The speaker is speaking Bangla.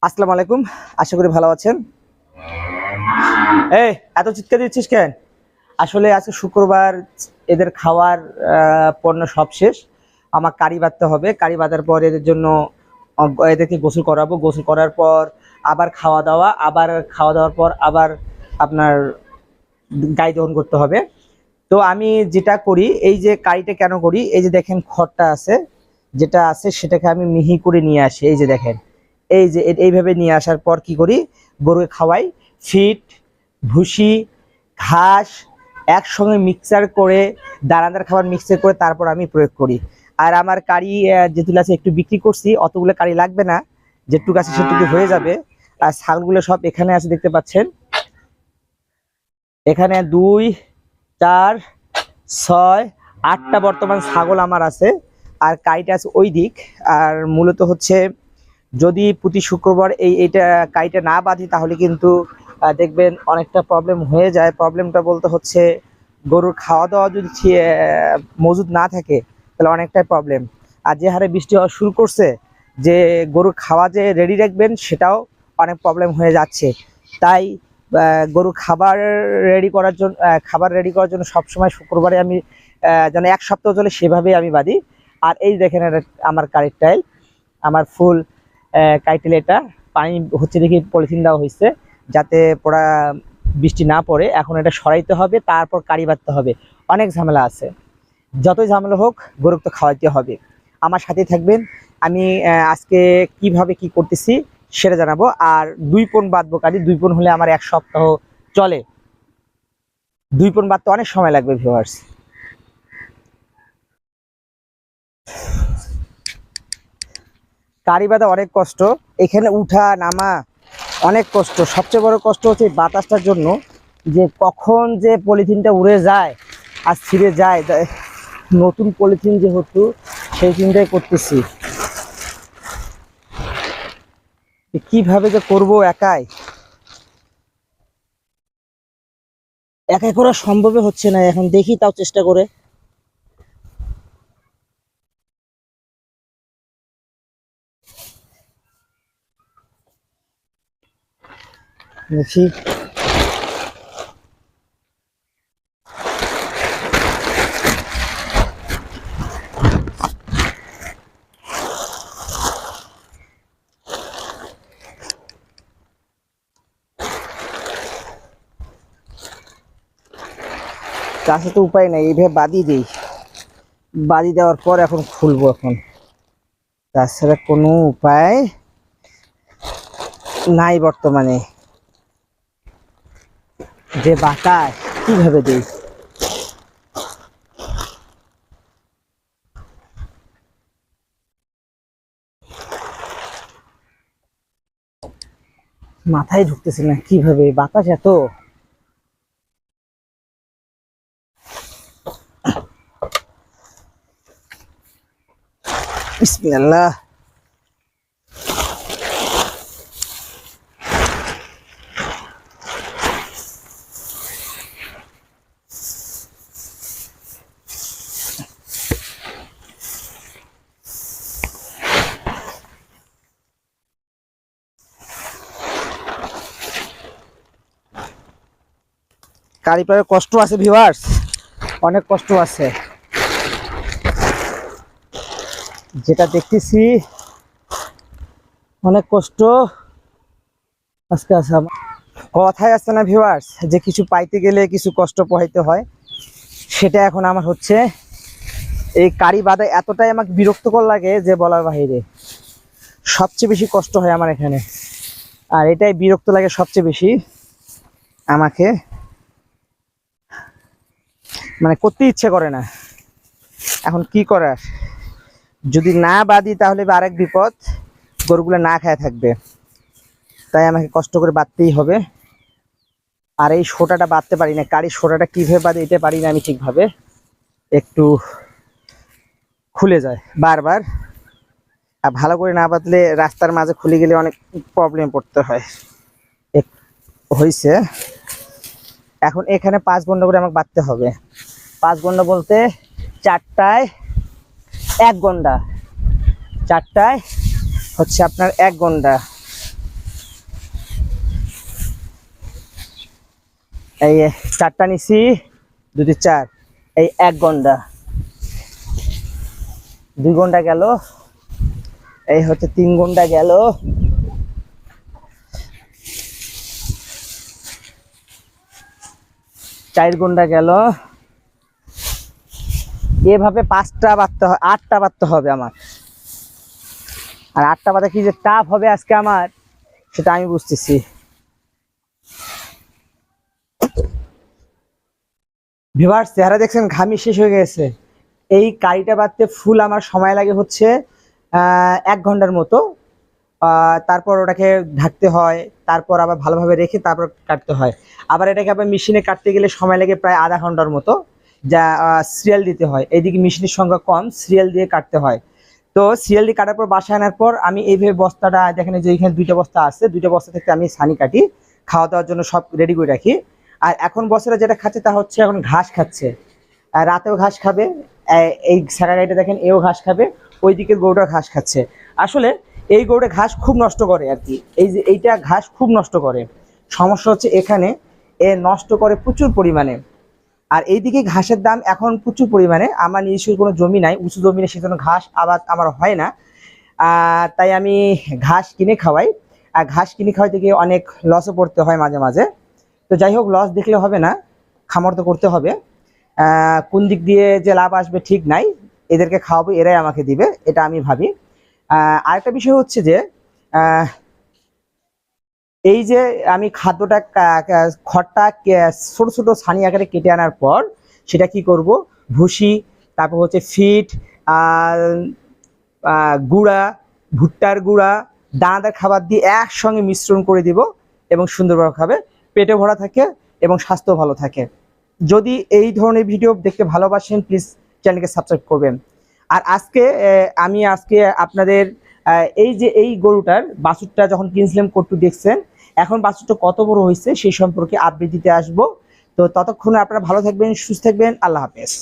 আসসালামু আলাইকুম। আশা করি ভালো আছেন। এই এত চিৎকার দিচ্ছিস কেন? আসলে আজকে শুক্রবার, এদের খাওয়ার পণ্য সব শেষ। আমার কারি বাঁধতে হবে। কারি বাঁধার পর এদের জন্য এদেরকে গোসল করাবো। গোসল করার পর আবার খাওয়া দাওয়া, আবার খাওয়া দাওয়ার পর আবার আপনার গাই দহন করতে হবে। তো আমি যেটা করি, এই যে কারিটা কেন করি, এই যে দেখেন খড়টা আছে, যেটা আছে সেটাকে আমি মিহি করে নিয়ে আসি। এই যে দেখেন, এই যে এইভাবে নিয়ে আসার পর কি করি, গরুকে খাওয়াই। ফিট, ভুসি, ঘাস একসঙ্গে মিক্সচার করে, দানাদার খাবার মিক্সচার করে তারপর আমি প্রয়োগ করি। আর আমার কারি যেগুলো আছে একটু বিক্রি করছি, অতগুলো কারি লাগবে না, যেটুকু আছে সেটুকু হয়ে যাবে। আর ছাগলগুলো সব এখানে আছে, দেখতে পাচ্ছেন। এখানে 2, 4, 6, 8টা বর্তমান ছাগল আমার আছে। আর কাইটা আছে ওই দিক। আর মূলত হচ্ছে, যদি প্রতি শুক্রবার এইটা কাইটা না বাঁধি তাহলে কিন্তু দেখবেন অনেকটা প্রবলেম হয়ে যায়। প্রবলেমটা বলতে হচ্ছে, গরুর খাওয়া দাওয়া যদি মজুদ না থাকে তাহলে অনেকটাই প্রবলেম। আর যে হারে বৃষ্টি হওয়া শুরু করছে, যে গরুর খাওয়া যে রেডি রাখবেন সেটাও অনেক প্রবলেম হয়ে যাচ্ছে। তাই গরু খাবার রেডি করার জন্য সবসময় শুক্রবারে আমি যেন এক সপ্তাহ চলে সেভাবেই আমি বাঁধি। আর এই দেখেন, আমার কারের টাইল, আমার ফুল কাইটেল। এটা পানি হচ্ছে দেখি পলিথিন দেওয়া হয়েছে যাতে পড়া বৃষ্টি না পড়ে। এখন এটা সরাইতে হবে, তারপর কারি বাঁধতে হবে। অনেক ঝামেলা আছে। যতই ঝামেলা হোক, গরুকে তো খাওয়াইতে হবে। আমার সাথে থাকবেন। আমি আজকে কিভাবে কি করতেছি সেটা জানাবো। আর 2 পণ বাঁধবো কারি। 2 পণ হলে আমার এক সপ্তাহ চলে। 2 পণ বাঁধতে অনেক সময় লাগবে ভিউয়ার্স। কারি বাঁধা অনেক কষ্ট, এখানে উঠা নামা অনেক কষ্ট। সবচেয়ে বড় কষ্ট হচ্ছে বাতাসটার জন্য, যে কখন যে পলিথিনটা উড়ে যায় আর ছিঁড়ে যায়। নতুন পলিথিন যেহেতু, সেই চিন্তাই করতেছি কিভাবে যে করব। একাই একাই করা সম্ভব হচ্ছে না। এখন দেখি, তাও চেষ্টা করে দেখি। কাছে তো উপায় নাই, এইভাবে বাদি দেই। বাদি দেওয়ার পর এখন খুলবো। এখন তাছাড়া কোনো উপায় নাই বর্তমানে। যে বাতাস, কিভাবে দেই? মাথায় ঢুকতেছে না কিভাবে, বাতাস এত। বিসমিল্লাহ। কারি পাড়ে কষ্ট আছে ভিউয়ার্স, অনেক কষ্ট আছে। যেটা দেখতেছি অনেক কষ্ট আজকে আছে আমার। কথায় আছে না ভিউয়ার্স, যে কিছু পাইতে গেলে কিছু কষ্ট পোহাইতে হয়। সেটা এখন আমার হচ্ছে। এই কারি বাঁধা এতটাই আমাকে বিরক্তকর লাগে যে বলার বাহিরে। সবচেয়ে বেশি কষ্ট হয় আমার এখানে, আর এটাই বিরক্ত লাগে সবচেয়ে বেশি আমাকে। মানে করতে ইচ্ছে করে না। এখন কি করার, যদি না বাঁধি তাহলে আরেক বিপদ, গরুগুলো না খায় থাকবে। তাই আমাকে কষ্ট করে বাঁধতেই হবে। আর এই সোটাটা বাঁধতে পারি না, কারি সোটাটা কিভাবে বাঁধে এটা পারি না আমি ঠিকভাবে। একটু খুলে যায় বারবার। আর ভালো করে না বাঁধলে রাস্তার মাঝে খুলে গেলে অনেক প্রবলেম পড়তে হয়। হয়েছে। এখন এখানে 5 ঘন্টা করে আমাকে বাঁধতে হবে। 5 ঘন্টা বলতে 4টায় 1 ঘন্টা। 4টায় হচ্ছে আপনার 1 ঘন্টা। এই 4টা নিছি, 2 4, এই 1 ঘন্টা, 2 ঘন্টা গেল, এই হচ্ছে 3 ঘন্টা গেল, 4 ঘন্টা গেল। এভাবে 5টা বাঁধতে হবে, 8টা বাঁধতে হবে আমার। আর 8টা বাঁধা কি যে টাফ হবে আজকে আমার, সেটা আমি বুঝতেছি। ভিউয়ার্স, চেহারা দেখছেন ঘামি শেষ হয়ে গেছে। এই কারিটা বাঁধতে ফুল আমার সময় লাগে হচ্ছে 1 ঘন্টার মতো। তারপর ওটাকে ঢাকতে হয়, তারপর আবার ভালোভাবে রেখে তারপর কাটতে হয়। আবার এটাকে আবার মেশিনে কাটতে গেলে সময় লাগে প্রায় আধা ঘন্টার মতো, যা সিরিয়াল দিতে হয়। এইদিকে মেশিনের সংখ্যা কম, সিরিয়াল দিয়ে কাটতে হয়। তো সিরিয়াল দিয়ে কাটার পর বাসায় আনার পর আমি এইভাবে বস্তাটা দেখেন যে এখানে 2টা বস্তা আছে, 2টা বস্তা থেকে আমি ছানি কাটি, খাওয়া দাওয়ার জন্য সব রেডি করে রাখি। আর এখন বস্তাটা যেটা খাচ্ছে তা হচ্ছে এখন ঘাস খাচ্ছে। আর রাতেও ঘাস খাবে, এই ছাগা গাড়িটা দেখেন এও ঘাস খাবে, ওই দিকের গরুটা ঘাস খাচ্ছে। আসলে এই গরুটা ঘাস খুব নষ্ট করে আর কি, এই যে এইটা ঘাস খুব নষ্ট করে। সমস্যা হচ্ছে এখানে এ নষ্ট করে প্রচুর পরিমাণে। আর এইদিকে ঘাসের দাম এখন প্রচুর পরিমাণে। আমার নিজস্ব কোনো জমি নাই, উঁচু জমি নেই, সেজন্য ঘাস আবাদ আমার হয় না। তাই আমি ঘাস কিনে খাওয়াই। আর ঘাস কিনে খাওয়াইতে গিয়ে অনেক লসও পড়তে হয় মাঝে মাঝে। তো যাই হোক, লস দেখলে হবে না, খামার তো করতে হবে। কোন দিক দিয়ে যে লাভ আসবে ঠিক নাই, এদেরকে খাওয়াবো, এরাই আমাকে দিবে, এটা আমি ভাবি। আরেকটা বিষয় হচ্ছে যে এই যে আমি খাদ্যটা খড়টা ছোট ছোট ছানি আকারে কেটে আনার পর সেটা কি করব, ভুসি, তারপর হচ্ছে ফিড, গুঁড়া, ভুট্টার গুঁড়া, দানাদার খাবার দিয়ে একসঙ্গে মিশ্রণ করে দিব এবং সুন্দরভাবে খাবে, পেটে ভরা থাকে এবং স্বাস্থ্য ভালো থাকে। যদি এই ধরনের ভিডিও দেখতে ভালোবাসেন, প্লিজ চ্যানেলকে সাবস্ক্রাইব করবেন। আর আমি আজকে আপনাদের এই যে এই গরুটার বাছুরটা যখন কিনছিলাম কট্টু দেখছেন, এখন বাছুরটা কত বড় হয়েছে সেই সম্পর্কে আপডেট দিতে আসবো। তো ততক্ষণে আপনারা ভালো থাকবেন, সুস্থ থাকবেন, আল্লাহ হাফেজ।